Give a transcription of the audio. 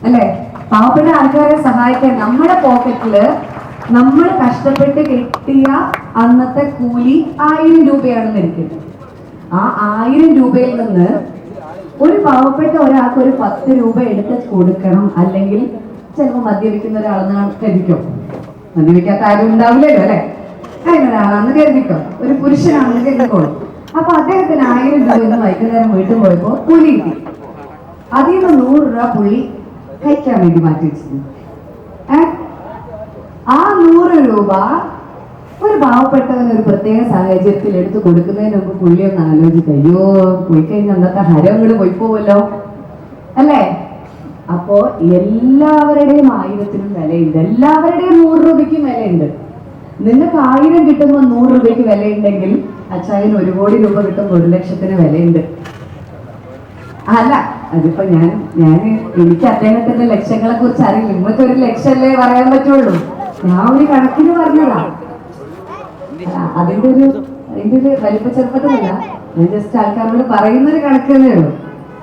അല്ലെ? പാവപ്പെട്ട ആൾക്കാരെ സഹായിക്കാൻ നമ്മുടെ പോക്കറ്റില് നമ്മൾ കഷ്ടപ്പെട്ട് കെട്ടിയ അന്നത്തെ കൂലി 1000 രൂപയാണെന്ന് ഇരിക്കുന്നത്. ആ 1000 രൂപയിൽ നിന്ന് ഒരു പാവപ്പെട്ട ഒരാൾക്ക് ഒരു 10 രൂപ എടുത്ത് കൊടുക്കണം. അല്ലെങ്കിൽ ചിലപ്പോൾ മദ്യപിക്കുന്ന ഒരാളെന്ന് കരുതിക്കോ, മദ്യപിക്കാത്ത ആരും ഉണ്ടാവില്ലല്ലോ അല്ലെ? അതിനൊരാളാണെന്ന് കരുതിക്കോ, ഒരു പുരുഷനാണെന്ന് കരുതിക്കോളൂ. അപ്പൊ അദ്ദേഹത്തിന് 1000 രൂപ ഇന്ന് വൈകുന്നേരം വീട്ടിൽ പോയപ്പോ കൂലി കിട്ടി. അതിൽ നിന്ന് 100 രൂപ പുള്ളി കഴിക്കാൻ വേണ്ടി മാറ്റി വെച്ചിരുന്നു. ആ 100 രൂപ ഒരു പാവപ്പെട്ടവന് ഒരു പ്രത്യേക സാഹചര്യത്തിൽ എടുത്ത് കൊടുക്കുന്നതിന് മുമ്പ് പുള്ളി ഒന്ന് ആലോചിക്കും, അയ്യോ പോയി കഴിഞ്ഞാൽ അന്നത്തെ ഹരം കൂടെ പോയി പോവല്ലോ അല്ലേ? അപ്പോ എല്ലാവരുടെയും 1000-നും വിലയുണ്ട്, എല്ലാവരുടെയും 100 രൂപയ്ക്കും വിലയുണ്ട്. നിങ്ങൾക്ക് 1000 കിട്ടുമ്പോൾ 100 രൂപയ്ക്ക് വിലയുണ്ടെങ്കിൽ അച്ചായന് 1 കോടി രൂപ കിട്ടുമ്പോൾ 1 ലക്ഷത്തിന് വിലയുണ്ട്. അല്ല, അതിപ്പോ എനിക്ക് അദ്ദേഹത്തിന്റെ ലക്ഷ്യങ്ങളെ കുറിച്ച് അറിയില്ല. നിങ്ങൾക്ക് 1 ലക്ഷമല്ലേ പറയാൻ പറ്റുള്ളൂ. ഞാൻ ഒരു കണക്കിന് പറഞ്ഞതാ. അതിന്റെ ഒരു വലിപ്പ ചെറുപ്പത്തിലല്ല, ഞാൻ ജസ്റ്റ് ആൾക്കാരോട് പറയുന്നൊരു കണക്ക് തന്നെ ഉള്ളൂ.